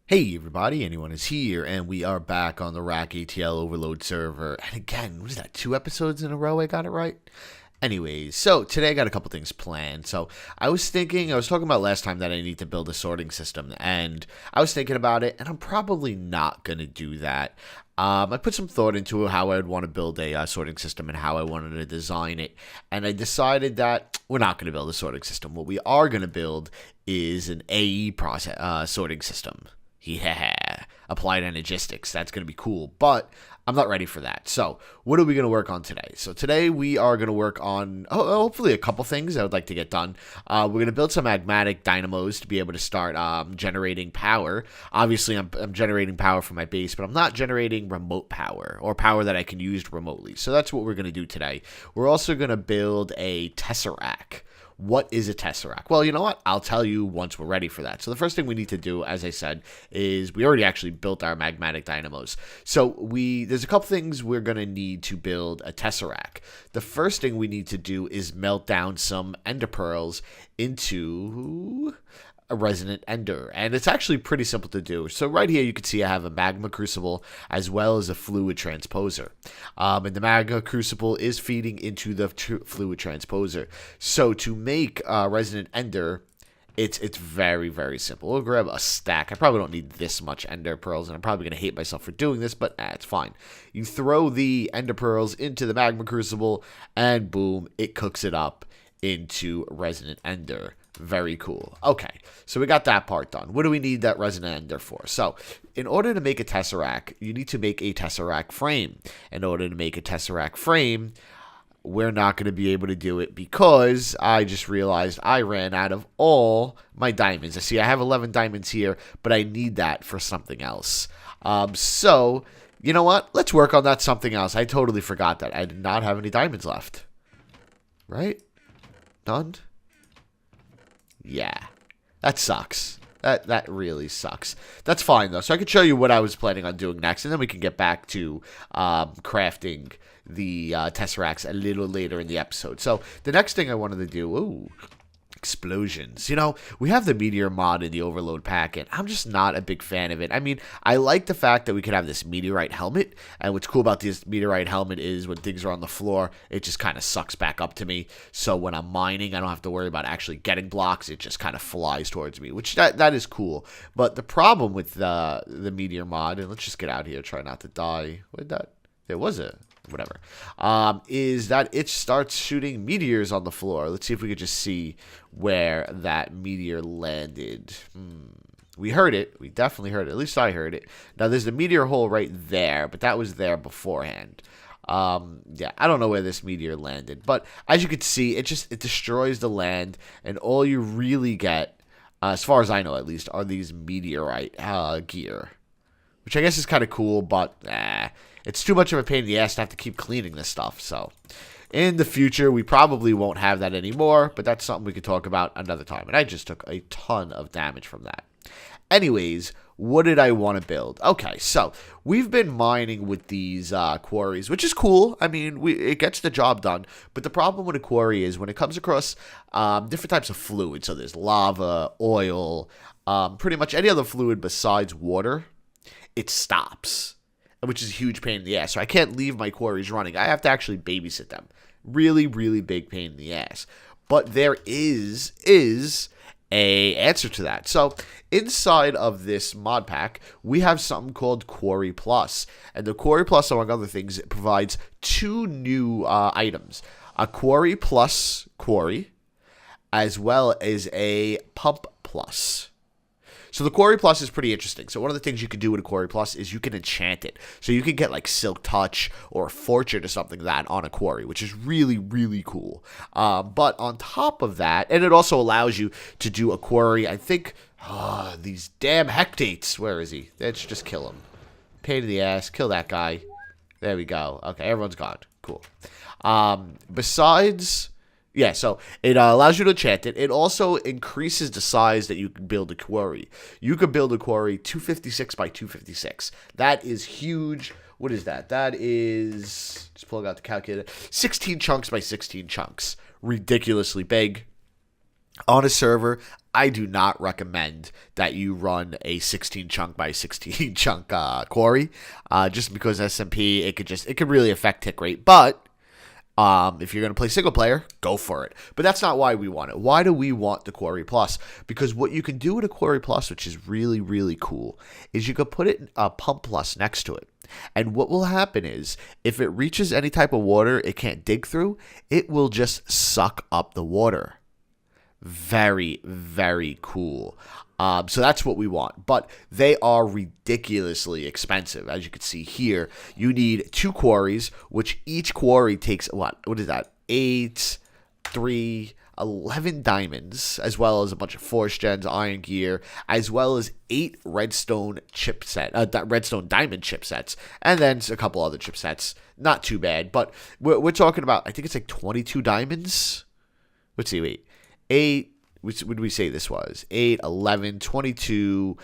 Hey everybody, anyone is here, and we are back on the Rack ATL Overload server. And again, what is that, 2 episodes in a row I got it right? Anyways, so today I got a couple things planned. So I was talking about last time that I need to build a sorting system, and I was thinking about it, and I'm probably not going to do that. I put some thought into how I would want to build a sorting system and how I wanted to design it, and I decided that we're not going to build a sorting system. What we are going to build is an AE process sorting system. Yeah, applied energistics. That's going to be cool, but I'm not ready for that. So what are we going to work on today? So today we are going to work on hopefully a couple things I would like to get done. We're going to build some magmatic dynamos to be able to start generating power. Obviously, I'm generating power from my base, but I'm not generating remote power or power that I can use remotely. So that's what we're going to do today. We're also going to build a tesseract. What is a tesseract? Well, you know what? I'll tell you once we're ready for that. So the first thing we need to do, as I said, is we already actually built our magmatic dynamos. So there's a couple things we're going to need to build a tesseract. The first thing we need to do is melt down some ender pearls into a resonant ender, and it's actually pretty simple to do. So right here you can see I have a magma crucible as well as a fluid transposer, and the magma crucible is feeding into the fluid transposer. So to make resonant ender, it's very, very simple. We'll grab a stack. I probably don't need this much ender pearls, and I'm probably going to hate myself for doing this, but it's fine. You throw the ender pearls into the magma crucible, and boom, it cooks it up into resonant ender. Very cool. Okay, so we got that part done. What do we need that resonant ender for? So in order to make a tesseract, you need to make a tesseract frame. In order to make a tesseract frame, we're not going to be able to do it because I just realized I ran out of all my diamonds. I see I have 11 diamonds here, but I need that for something else. So you know what? Let's work on that something else. I totally forgot that. I did not have any diamonds left. Right? None? Yeah, that sucks. That really sucks. That's fine, though. So I can show you what I was planning on doing next, and then we can get back to crafting the tesseracts a little later in the episode. So the next thing I wanted to do... Ooh, explosions. You know, we have the meteor mod in the overload pack, and I'm just not a big fan of it. I mean, I like the fact that we could have this meteorite helmet, and what's cool about this meteorite helmet is when things are on the floor, it just kind of sucks back up to me. So when I'm mining, I don't have to worry about actually getting blocks. It just kind of flies towards me, which that is cool. But the problem with the meteor mod, and let's just get out here, try not to die. What did that? There was a... whatever, is that it starts shooting meteors on the floor. Let's see if we could just see where that meteor landed. We heard it. We definitely heard it. At least I heard it. Now, there's the meteor hole right there, but that was there beforehand. Yeah, I don't know where this meteor landed. But as you can see, it destroys the land, and all you really get, as far as I know at least, are these meteorite gear. Which I guess is kind of cool, but it's too much of a pain in the ass to have to keep cleaning this stuff. So in the future, we probably won't have that anymore, but that's something we could talk about another time. And I just took a ton of damage from that. Anyways, what did I want to build? Okay, so we've been mining with these quarries, which is cool. I mean, it gets the job done. But the problem with a quarry is when it comes across different types of fluid, so there's lava, oil, pretty much any other fluid besides water, it stops, which is a huge pain in the ass. So I can't leave my quarries running. I have to actually babysit them. Really, really big pain in the ass. But there is a answer to that. So inside of this mod pack, we have something called Quarry Plus. And the Quarry Plus, among other things, it provides 2 new items. A Quarry Plus quarry, as well as a Pump Plus. So the Quarry Plus is pretty interesting. So one of the things you can do with a Quarry Plus is you can enchant it. So you can get like Silk Touch or Fortune or something like that on a quarry, which is really, really cool. But on top of that, and it also allows you to do a quarry, I think, these damn hectates. Where is he? Let's just kill him. Pain in the ass. Kill that guy. There we go. Okay, everyone's gone. Cool. Besides... yeah, so it allows you to enchant it. It also increases the size that you can build a quarry. You could build a quarry 256 by 256. That is huge. What is that? That is, just pulling out the calculator, 16 chunks by 16 chunks. Ridiculously big. On a server, I do not recommend that you run a 16 chunk by 16 chunk quarry, just because SMP it could really affect tick rate. But if you're going to play single player, go for it. But that's not why we want it. Why do we want the Quarry Plus? Because what you can do with a Quarry Plus, which is really, really cool, is you could put it a Pump Plus next to it. And what will happen is, if it reaches any type of water it can't dig through, it will just suck up the water. Very, very cool. So that's what we want. But they are ridiculously expensive. As you can see here, you need 2 quarries, which each quarry takes, what is that? 8, 3, 11 diamonds, as well as a bunch of force gens, iron gear, as well as 8 redstone redstone diamond chipsets, and then a couple other chipsets. Not too bad, but we're talking about, I think it's like 22 diamonds. Let's see, wait. 8, which would we say this was? 8, 11, 22,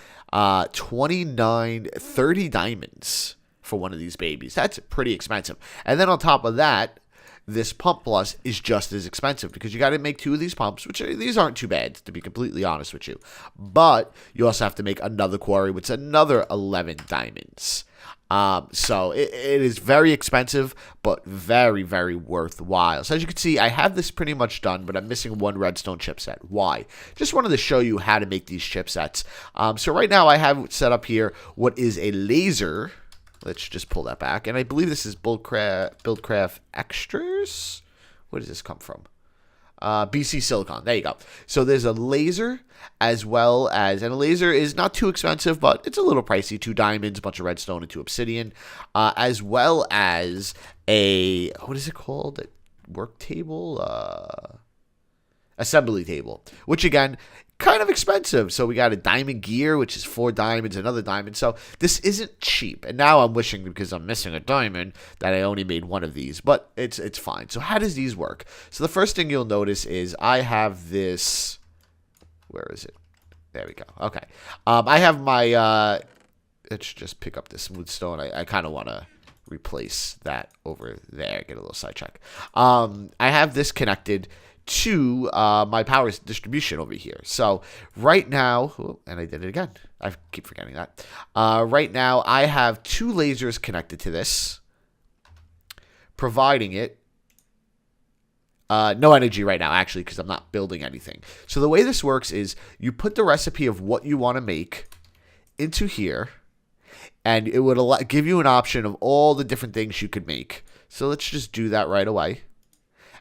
29, 30 diamonds for one of these babies. That's pretty expensive. And then on top of that, this Pump Plus is just as expensive because you got to make 2 of these pumps, which these aren't too bad, to be completely honest with you. But you also have to make another quarry, which is another 11 diamonds. So it is very expensive, but very, very worthwhile. So as you can see, I have this pretty much done, but I'm missing 1 redstone chipset. Why? Just wanted to show you how to make these chipsets. So right now I have set up here what is a laser. Let's just pull that back. And I believe this is Buildcraft Extras. Where does this come from? BC Silicon. There you go. So there's a laser as well as, and a laser is not too expensive, but it's a little pricey. 2 diamonds, a bunch of redstone, and 2 obsidian, as well as a, what is it called? A work table? Assembly table, which again, kind of expensive. So we got a diamond gear, which is 4 diamonds, another diamond. So this isn't cheap. And now I'm wishing, because I'm missing a diamond, that I only made 1 of these. But it's fine. So how does these work? So the first thing you'll notice is I have this. Where is it? There we go. Okay. I have my. Let's just pick up this smooth stone. I kind of want to replace that over there. Get a little sidetrack. I have this connected to my power distribution over here. So right now, and I did it again. I keep forgetting that. Right now, I have 2 lasers connected to this, providing it no energy right now, actually, because I'm not building anything. So the way this works is you put the recipe of what you want to make into here, and it would give you an option of all the different things you could make. So let's just do that right away.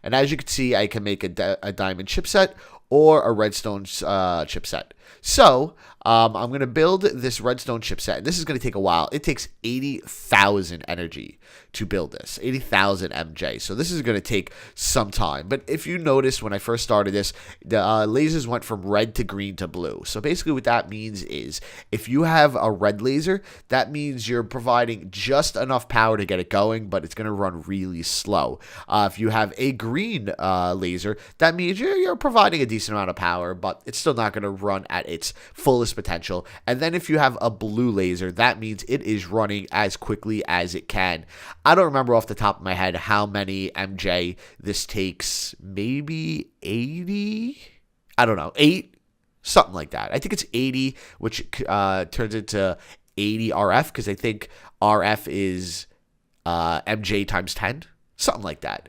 And as you can see, I can make a diamond chipset or a redstone chipset. So I'm going to build this redstone chipset. And this is going to take a while. It takes 80,000 energy to build this, 80,000 MJ. So this is going to take some time. But if you notice, when I first started this, the lasers went from red to green to blue. So basically what that means is if you have a red laser, that means you're providing just enough power to get it going, but it's going to run really slow. If you have a green laser, that means you're providing a decent amount of power, but it's still not going to run at its fullest potential. And then if you have a blue laser, that means it is running as quickly as it can. I don't remember off the top of my head how many MJ this takes. Maybe 80? I don't know. 8? Something like that. I think it's 80, which turns into 80 RF, because I think RF is MJ times 10. Something like that.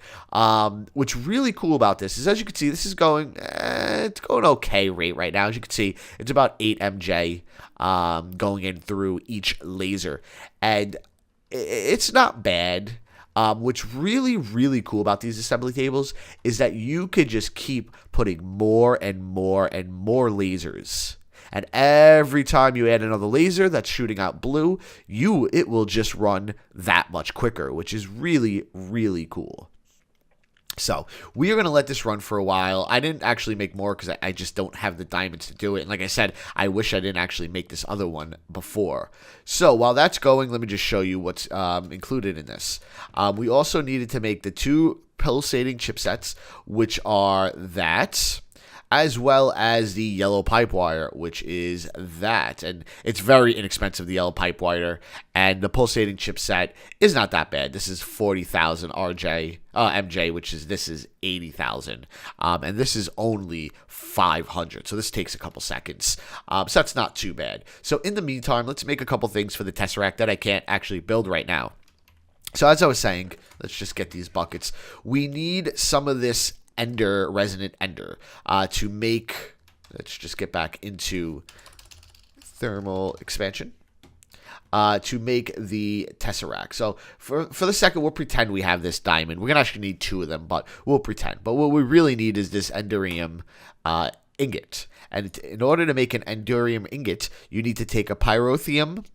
What's really cool about this is, as you can see, this is going, it's going okay rate right now. As you can see, it's about 8 MJ going in through each laser. And it's not bad. What's really, really cool about these assembly tables is that you could just keep putting more and more and more lasers. And every time you add another laser that's shooting out blue, it will just run that much quicker, which is really, really cool. So we are going to let this run for a while. I didn't actually make more because I just don't have the diamonds to do it. And like I said, I wish I didn't actually make this other one before. So while that's going, let me just show you what's included in this. We also needed to make the 2 pulsating chipsets, which are that. as well as the yellow pipe wire, which is that. And it's very inexpensive, the yellow pipe wire. And the pulsating chipset is not that bad. This is 40,000 MJ, this is 80,000. And this is only 500. So this takes a couple seconds. So that's not too bad. So in the meantime, let's make a couple things for the Tesseract that I can't actually build right now. So as I was saying, let's just get these buckets. We need some of this resonant ender to make, let's just get back into thermal expansion, to make the Tesseract. So for the second, we'll pretend we have this diamond. We're going to actually need 2 of them, but we'll pretend. But what we really need is this enderium ingot. And in order to make an enderium ingot, you need to take a pyrotheum,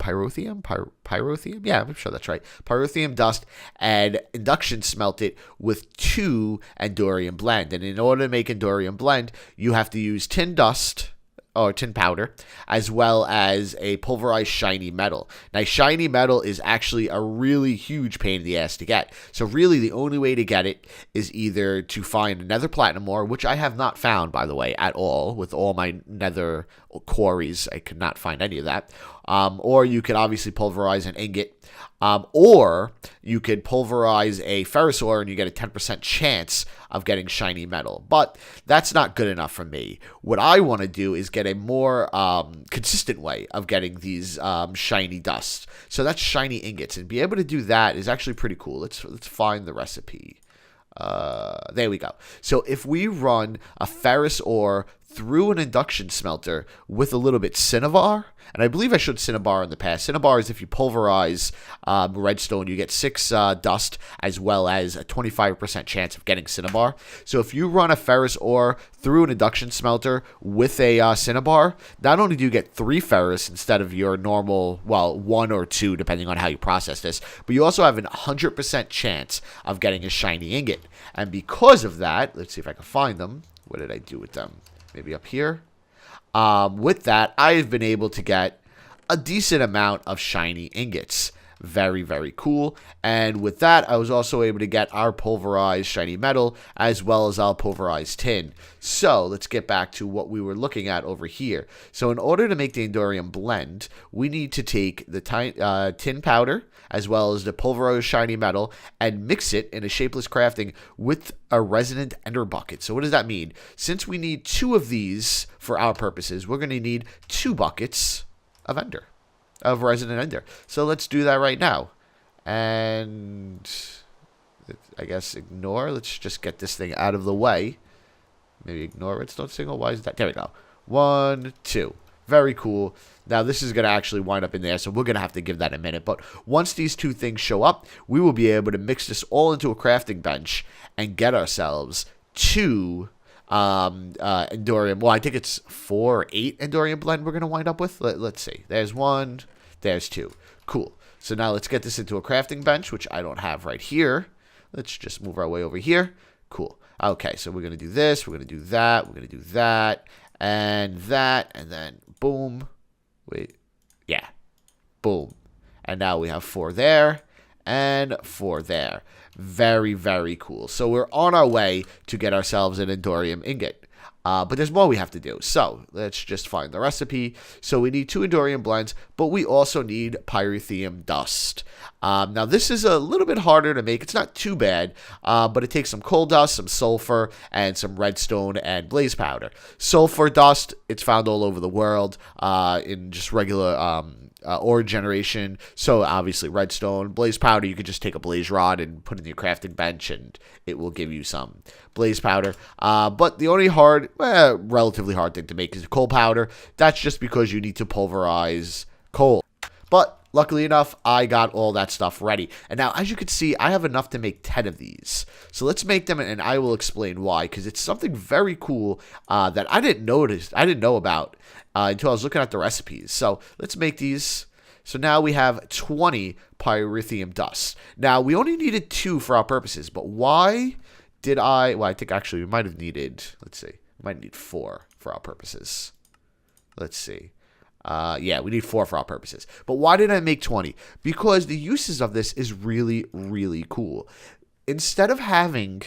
yeah, I'm sure that's right, pyrotheum dust, and induction smelt it with 2 enderium blend. And in order to make enderium blend, you have to use tin dust, or tin powder, as well as a pulverized shiny metal. Now, shiny metal is actually a really huge pain in the ass to get. So really, the only way to get it is either to find nether platinum ore, which I have not found, by the way, at all. With all my nether quarries, I could not find any of that. Or you could obviously pulverize an ingot. Or you could pulverize a ferrous ore and you get a 10% chance of getting shiny metal. But that's not good enough for me. What I want to do is get a more consistent way of getting these shiny dusts. So that's shiny ingots. And be able to do that is actually pretty cool. Let's find the recipe. There we go. So if we run a ferrous ore through an induction smelter with a little bit cinnabar, and I believe I showed cinnabar in the past. Cinnabar is if you pulverize redstone, you get 6 dust as well as a 25% chance of getting cinnabar. So if you run a ferrous ore through an induction smelter with a cinnabar, not only do you get 3 ferrous instead of your normal, well, 1 or 2 depending on how you process this, but you also have a 100% chance of getting a shiny ingot. And because of that, let's see if I can find them. What did I do with them? Maybe up here. With that, I've been able to get a decent amount of shiny ingots. Very, very cool. And with that, I was also able to get our pulverized shiny metal as well as our pulverized tin. So let's get back to what we were looking at over here. So in order to make the enderium blend, we need to take the tin powder as well as the pulverized shiny metal and mix it in a shapeless crafting with a resonant ender bucket. So what does that mean? Since we need 2 of these for our purposes, we're going to need 2 buckets of resonant ender. So let's do that right now. And I guess ignore. Let's just get this thing out of the way. Maybe ignore redstone signal. Why is that? There we go. 1, 2. Very cool. Now, this is going to actually wind up in there, so we're going to have to give that a minute. But once these 2 things show up, we will be able to mix this all into a crafting bench and get ourselves 2 enderium. Well, I think it's 4 or 8 enderium blend we're going to wind up with. Let's see. There's 1. There's 2. Cool. So now let's get this into a crafting bench, which I don't have right here. Let's just move our way over here. Cool. Okay, so we're going to do this. We're going to do that. We're going to do that. And then boom. Wait. Yeah. Boom. And now we have 4 there and 4 there. Very, very cool. So we're on our way to get ourselves an enderium ingot. But there's more we have to do. So let's just find the recipe. So we need 2 enderium blends, but we also need pyrotheum dust. Now this is a little bit harder to make. It's not too bad, but it takes some coal dust, some sulfur, and some redstone and blaze powder. Sulfur dust, it's found all over the world in just regular ore generation. So obviously redstone. Blaze powder, you could just take a blaze rod and put it in your crafting bench and it will give you some blaze powder. But the only relatively hard thing to make is coal powder. That's just because you need to pulverize coal. But luckily enough, I got all that stuff ready. And now, as you can see, I have enough to make 10 of these. So let's make them, and I will explain why, because it's something very cool that I didn't know about until I was looking at the recipes. So let's make these. So now we have 20 pyrotheum dust. Now, we only needed 2 for our purposes, but why did well, I think actually we might have needed, let's see, we might need 4 for our purposes. Let's see. Yeah, we need 4 for our purposes. But why did I make 20? Because the uses of this is really, really cool. Instead of having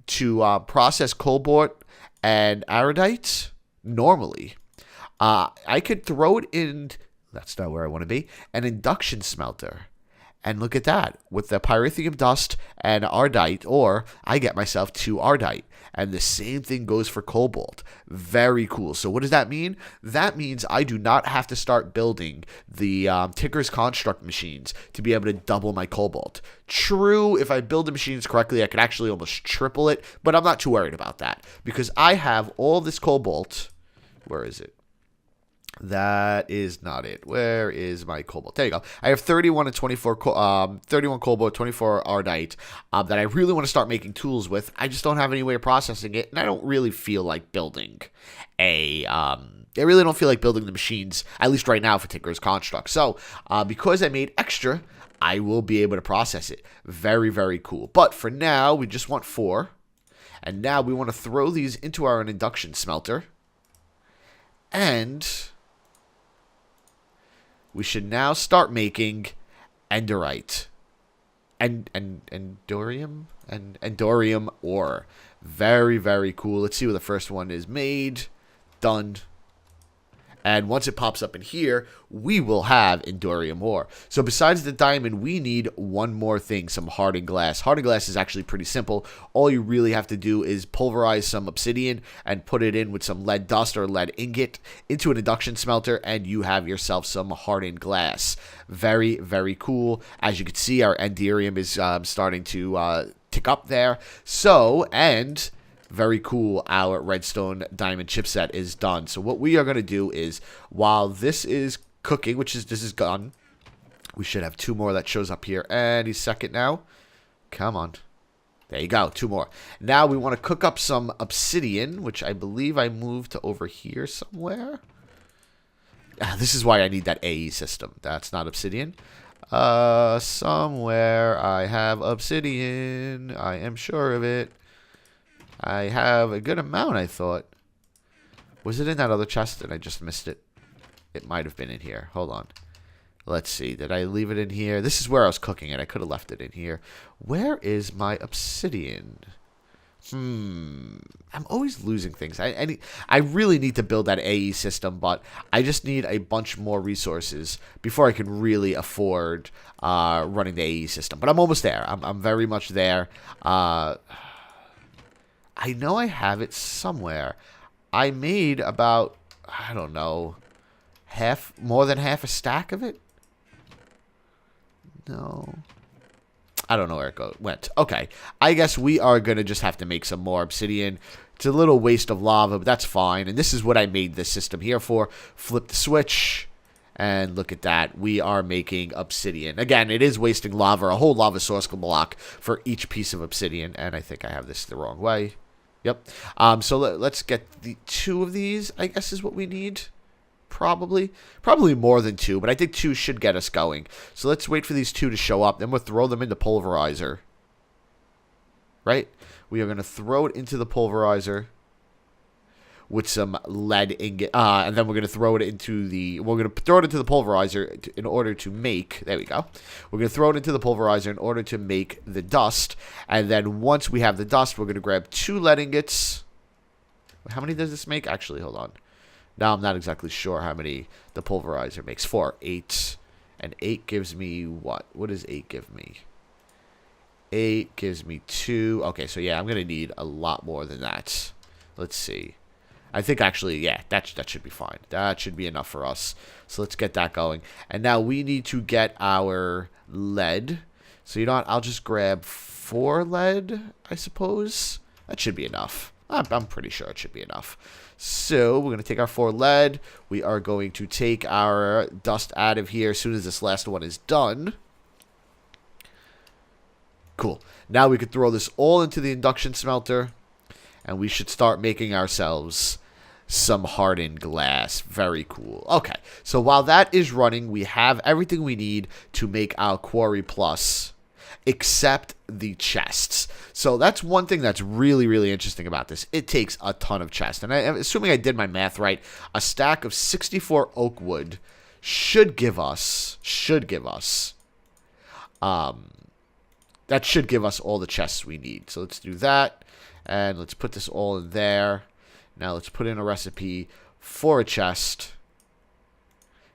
to process cobalt and iridite normally. I could throw it in, that's not where I want to be, an induction smelter. And look at that. With the pyrithium dust and ardite, or I get myself 2 ardite. And the same thing goes for cobalt. Very cool. So what does that mean? That means I do not have to start building the Tinker's Construct machines to be able to double my cobalt. True, if I build the machines correctly, I could actually almost triple it. But I'm not too worried about that. Because I have all this cobalt. Where is it? That is not it. Where is my cobalt? There you go. I have 31 and 24, 31 cobalt, 24 ardite that I really want to start making tools with. I just don't have any way of processing it, and I don't really feel like building I really don't feel like building the machines, at least right now, for Tinker's Construct. So, because I made extra, I will be able to process it. Very, very cool. But for now, we just want 4. And now we want to throw these into our induction smelter. And we should now start making enderite and endorium ore. Very, very cool. Let's see where the first one is made. Done. And once it pops up in here, we will have endorium ore. So besides the diamond, we need one more thing, some hardened glass. Hardened glass is actually pretty simple. All you really have to do is pulverize some obsidian and put it in with some lead dust or lead ingot into an induction smelter, and you have yourself some hardened glass. Very, very cool. As you can see, our endorium is starting to tick up there. So, and very cool, our redstone diamond chipset is done. So what we are going to do is, while this is cooking, this is done, we should have 2 more that shows up here any second now. Come on. There you go, 2 more. Now we want to cook up some obsidian, which I believe I moved to over here somewhere. This is why I need that AE system. That's not obsidian. Somewhere I have obsidian. I am sure of it. I have a good amount, I thought. Was it in that other chest and I just missed it? It might have been in here. Hold on. Let's see. Did I leave it in here? This is where I was cooking it. I could have left it in here. Where is my obsidian? I'm always losing things. I really need to build that AE system, but I just need a bunch more resources before I can really afford running the AE system. But I'm almost there. I'm very much there. I know I have it somewhere. I made about, I don't know, more than half a stack of it? No. I don't know where it went. Okay. I guess we are going to just have to make some more obsidian. It's a little waste of lava, but that's fine. And this is what I made this system here for. Flip the switch. And look at that. We are making obsidian. Again, it is wasting lava, a whole lava source block for each piece of obsidian. And I think I have this the wrong way. Yep. So let's get the 2 of these, I guess is what we need. Probably more than 2, but I think 2 should get us going. So let's wait for these 2 to show up. Then we'll throw them into pulverizer. Right? We are going to throw it into the pulverizer with some lead ingot, and then we're going to throw it into the pulverizer in order to make, there we go. We're going to throw it into the pulverizer in order to make the dust, and then once we have the dust, we're going to grab 2 lead ingots. How many does this make? Actually, hold on. Now I'm not exactly sure how many the pulverizer makes. 4, 8, and 8 gives me what? What does 8 give me? 8 gives me 2. Okay, so yeah, I'm going to need a lot more than that. Let's see. I think actually, yeah, that should be fine. That should be enough for us. So let's get that going. And now we need to get our lead. So you know what? I'll just grab 4 lead, I suppose. That should be enough. I'm pretty sure it should be enough. So we're going to take our 4 lead. We are going to take our dust out of here as soon as this last one is done. Cool. Now we can throw this all into the induction smelter. And we should start making ourselves some hardened glass. Very cool. Okay, so while that is running, we have everything we need to make our Quarry Plus, except the chests. So that's one thing that's really, really interesting about this. It takes a ton of chests. And assuming I did my math right, a stack of 64 oak wood should give us, that should give us all the chests we need. So let's do that. And let's put this all in there. Now let's put in a recipe for a chest.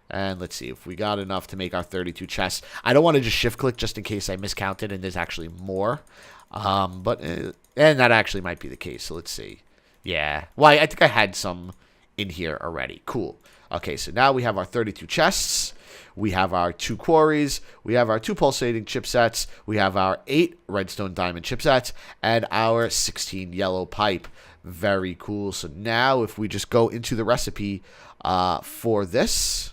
And let's see if we got enough to make our 32 chests. I don't want to just shift click just in case I miscounted and there's actually more. And that actually might be the case. So let's see. Yeah. Well, I think I had some in here already. Cool. Okay, so now we have our 32 chests. We have our 2 quarries. We have our 2 pulsating chipsets. We have our 8 redstone diamond chipsets. And our 16 yellow pipe. Very cool. So now if we just go into the recipe for this.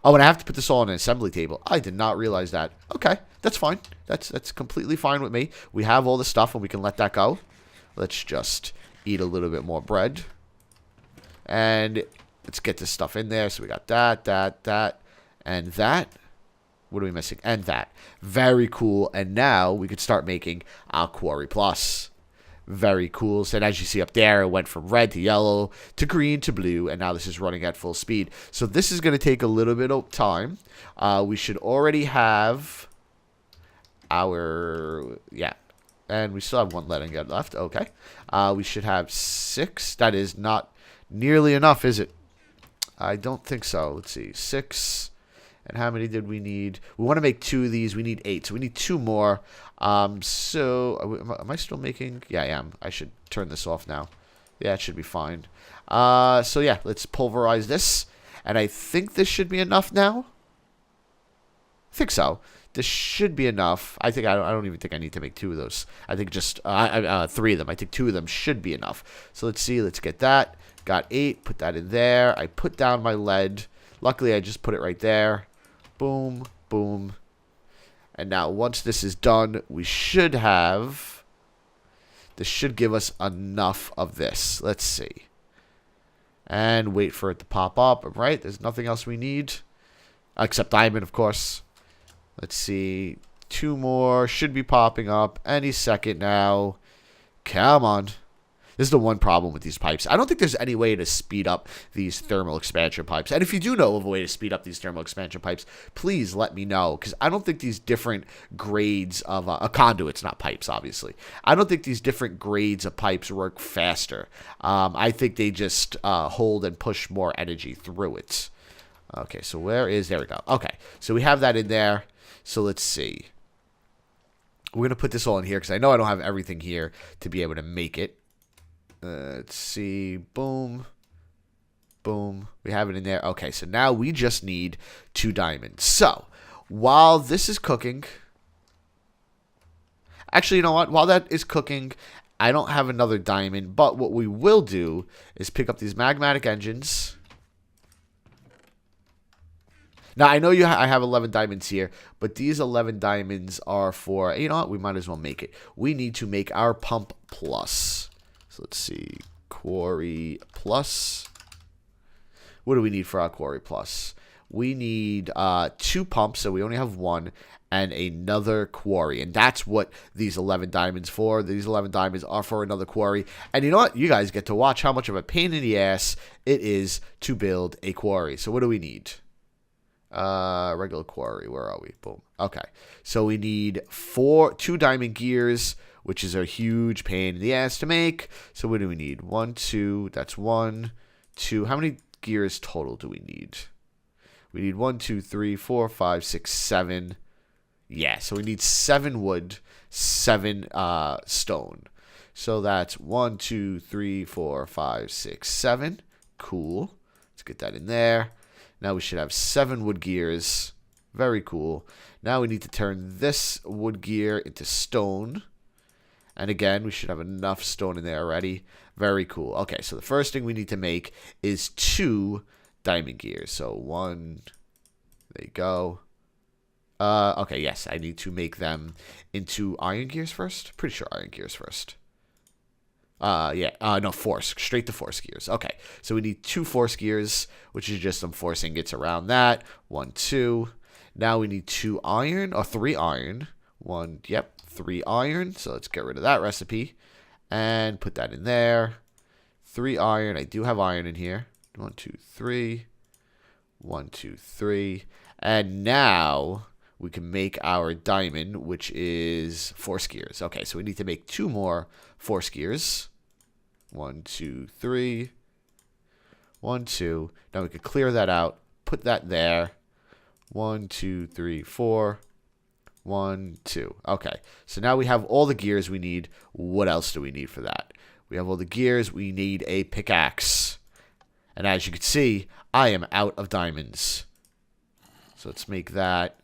Oh, and I have to put this all on an assembly table. I did not realize that. Okay, that's fine. That's completely fine with me. We have all the stuff and we can let that go. Let's just eat a little bit more bread. And let's get this stuff in there. So we got that, and that. What are we missing? And that. Very cool. And now we could start making our Quarry Plus. Very cool. So as you see up there, it went from red to yellow to green to blue, and now this is running at full speed. So this is going to take a little bit of time. We should already have our, yeah, and we still have 1 letting get left. Okay. We should have 6. That is not nearly enough, is it? I don't think so. Let's see. 6. And how many did we need? We want to make 2 of these. We need 8. So we need 2 more. So am I still making? Yeah, I am. I should turn this off now. Yeah, it should be fine. So yeah, let's pulverize this. And I think this should be enough now. I think so. This should be enough. I don't even think I need to make 2 of those. I think just 3 of them. I think 2 of them should be enough. So let's see. Let's get that. Got 8. Put that in there. I put down my lead. Luckily, I just put it right there. Boom, boom. And now once this is done, we should have... This should give us enough of this. Let's see. And wait for it to pop up. Right? There's nothing else we need. Except diamond, of course. Let's see. 2 more should be popping up any second now. Come on. This is the one problem with these pipes. I don't think there's any way to speed up these thermal expansion pipes. And if you do know of a way to speed up these thermal expansion pipes, please let me know. Because I don't think these different grades of conduits, not pipes, obviously. I don't think these different grades of pipes work faster. I think they just hold and push more energy through it. Okay, so there we go. Okay, so we have that in there. So let's see. We're going to put this all in here because I know I don't have everything here to be able to make it. Let's see. Boom. Boom. We have it in there. Okay, so now we just need 2 diamonds. So, while this is cooking... Actually, you know what? While that is cooking, I don't have another diamond. But what we will do is pick up these magmatic engines. Now, I know I have 11 diamonds here, but these 11 diamonds are for... You know what? We might as well make it. We need to make our pump plus. So let's see. Quarry plus. What do we need for our Quarry plus? We need 2 pumps, so we only have 1, and another quarry. And that's what these 11 diamonds for. These 11 diamonds are for another quarry. And you know what? You guys get to watch how much of a pain in the ass it is to build a quarry. So what do we need? Regular quarry. Where are we? Boom. Okay. So we need 2 diamond gears, which is a huge pain in the ass to make. So what do we need? 1, 2. That's 1, 2. How many gears total do we need? We need 1, 2, 3, 4, 5, 6, 7. Yeah, so we need 7 wood, 7 stone. So that's 1, 2, 3, 4, 5, 6, 7. Cool. Let's get that in there. Now we should have 7 wood gears. Very cool. Now we need to turn this wood gear into stone. And again, we should have enough stone in there already. Very cool. Okay, so the first thing we need to make is 2 diamond gears. So 1, there you go. Okay, yes, I need to make them into iron gears first. Pretty sure iron gears first. No, force. Straight to force gears. Okay, so we need 2 force gears, which is just some force ingots around that. 1, 2. Now we need 2 iron, or 3 iron. 3 iron. So let's get rid of that recipe and put that in there. 3 iron. I do have iron in here. 1, 2, 3. 1, 2, 3. And now we can make our diamond, which is force gears. Okay, so we need to make 2 more force gears. 1, 2, 3. 1, 2. Now we could clear that out. Put that there. 1, 2, 3, 4. 1, 2. Okay. So now we have all the gears we need. What else do we need for that? We have all the gears. We need a pickaxe. And as you can see, I am out of diamonds. So let's make that.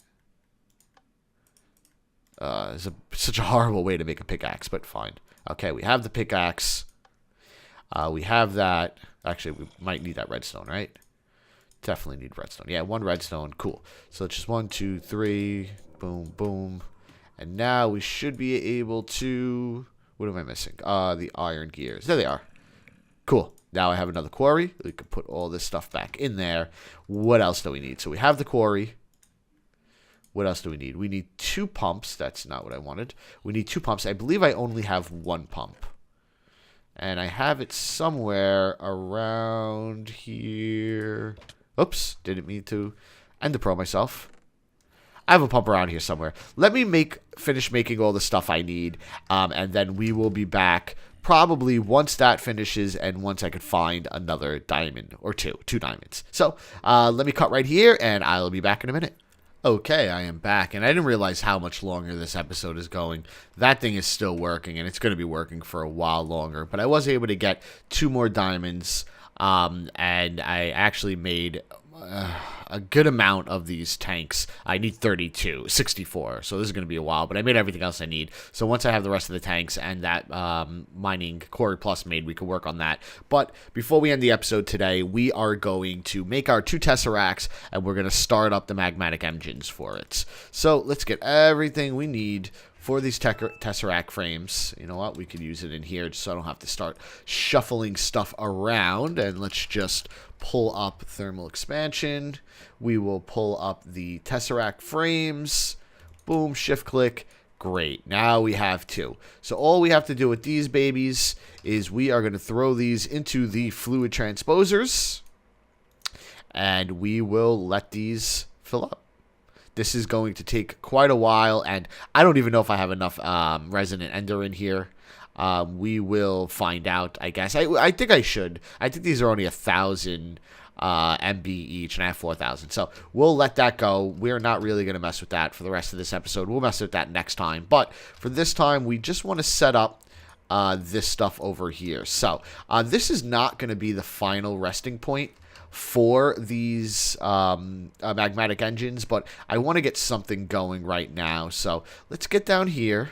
It's such a horrible way to make a pickaxe, but fine. Okay, we have the pickaxe. We have that. Actually, we might need that redstone, right? Definitely need redstone. Yeah, 1 redstone. Cool. So it's just 1, 2, 3. Boom, boom. And now we should be able to... What am I missing? The iron gears. There they are. Cool. Now I have another quarry. We can put all this stuff back in there. What else do we need? So we have the quarry. What else do we need? We need 2 pumps. That's not what I wanted. We need 2 pumps. I believe I only have 1 pump. And I have it somewhere around here. Oops. Didn't mean to end the pro myself. I have a pump around here somewhere. Let me finish making all the stuff I need. And then we will be back probably once that finishes and once I could find another diamond or 2 diamonds. So let me cut right here and I'll be back in a minute. Okay, I am back, and I didn't realize how much longer this episode is going. That thing is still working, and it's going to be working for a while longer, but I was able to get 2 more diamonds, and I actually made a good amount of these tanks. I need 64, so this is going to be a while, but I made everything else I need. So once I have the rest of the tanks and that mining Quarry Plus made, we can work on that. But before we end the episode today, we are going to make our 2 tesseracts, and we're going to start up the magmatic engines for it. So let's get everything we need for these tesseract frames. You know what? We can use it in here just so I don't have to start shuffling stuff around. And let's just pull up thermal expansion. We will pull up the tesseract frames. Boom, shift click. Great. Now we have 2. So all we have to do with these babies is we are going to throw these into the fluid transposers. And we will let these fill up. This is going to take quite a while, and I don't even know if I have enough resonant ender in here. We will find out, I guess. I think I should. I think these are only 1,000 MB each, and I have 4,000. So we'll let that go. We're not really going to mess with that for the rest of this episode. We'll mess with that next time. But for this time, we just want to set up this stuff over here. So this is not going to be the final resting point for these magmatic engines, but I want to get something going right now. So let's get down here,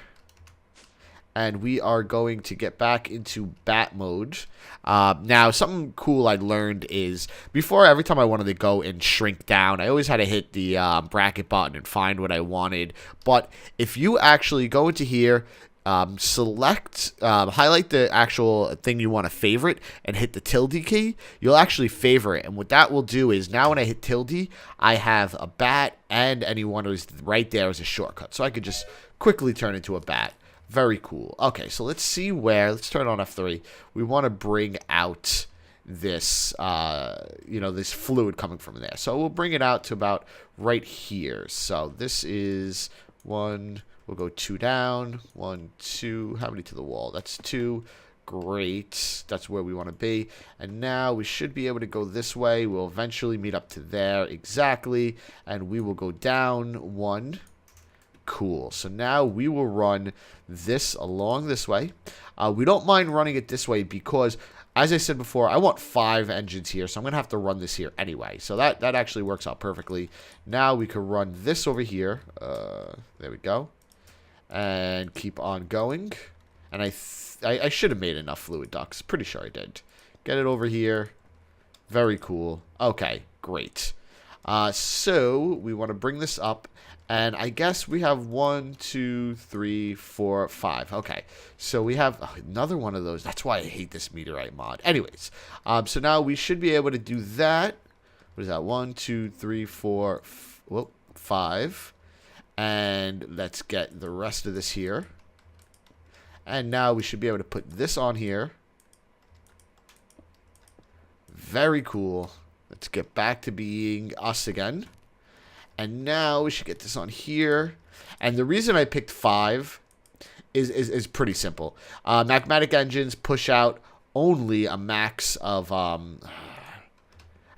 and we are going to get back into bat mode. Now, something cool I learned is before, every time I wanted to go and shrink down, I always had to hit the bracket button and find what I wanted. But if you actually go into here, highlight the actual thing you want to favorite and hit the tilde key, you'll actually favor it. And what that will do is now when I hit tilde, I have a bat and anyone who's right there as a shortcut. So I could just quickly turn into a bat. Very cool. Okay, so let's see let's turn on F3. We want to bring out this, this fluid coming from there. So we'll bring it out to about right here. So this is 1... We'll go 2 down, 1, 2. How many to the wall? That's 2. Great. That's where we want to be. And now we should be able to go this way. We'll eventually meet up to there exactly. And we will go down 1. Cool. So now we will run this along this way. We don't mind running it this way because, as I said before, I want 5 engines here, so I'm going to have to run this here anyway. So that actually works out perfectly. Now we can run this over here. There we go. And keep on going. And I should have made enough fluid ducts. Pretty sure I did. Get it over here. Very cool. Okay, great. So we want to bring this up. And I guess we have 1, 2, 3, 4, 5. Okay, so we have another one of those. That's why I hate this meteorite mod. Anyways, so now we should be able to do that. What is that? 1, 2, 3, 4, 5. And let's get the rest of this here. And now we should be able to put this on here. Very cool. Let's get back to being us again. And now we should get this on here. And the reason I picked 5 is pretty simple. Magmatic engines push out only a max of I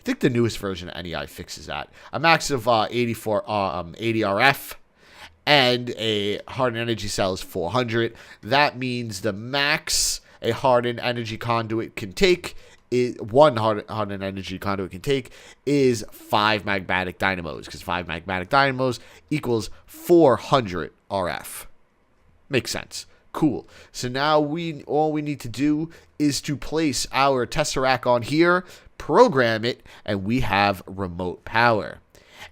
think the newest version of NEI fixes that. A max of 80 RF, and a hardened energy cell is 400. That means the max a hardened energy conduit can take is one hardened energy conduit can take is 5 magmatic dynamos, because 5 magmatic dynamos equals 400 RF. Makes sense. Cool. So now all we need to do is to place our Tesseract on here, program it, and we have remote power.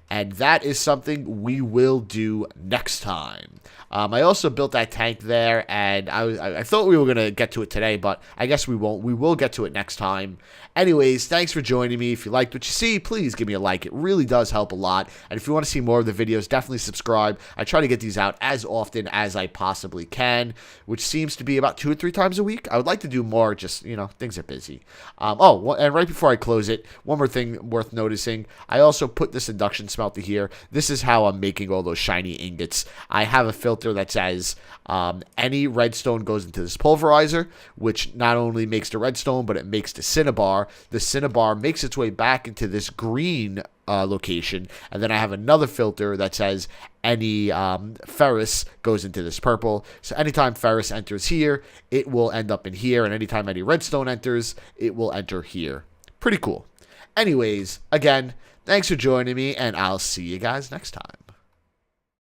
And that is something we will do next time. I also built that tank there, and I thought we were going to get to it today, but I guess we won't. We will get to it next time. Anyways, thanks for joining me. If you liked what you see, please give me a like. It really does help a lot. And if you want to see more of the videos, definitely subscribe. I try to get these out as often as I possibly can, which seems to be about 2 or 3 times a week. I would like to do more, just, things are busy. And right before I close it, one more thing worth noticing. I also put this induction smelter here. This is how I'm making all those shiny ingots. I have a filter that says any redstone goes into this pulverizer, which not only makes the redstone, but it makes the cinnabar. The cinnabar makes its way back into this green location, and then I have another filter that says any ferrous goes into this purple. So anytime ferrous enters here, it will end up in here, and anytime any redstone enters, it will enter here. Pretty cool. Anyways, again, thanks for joining me, and I'll see you guys next time.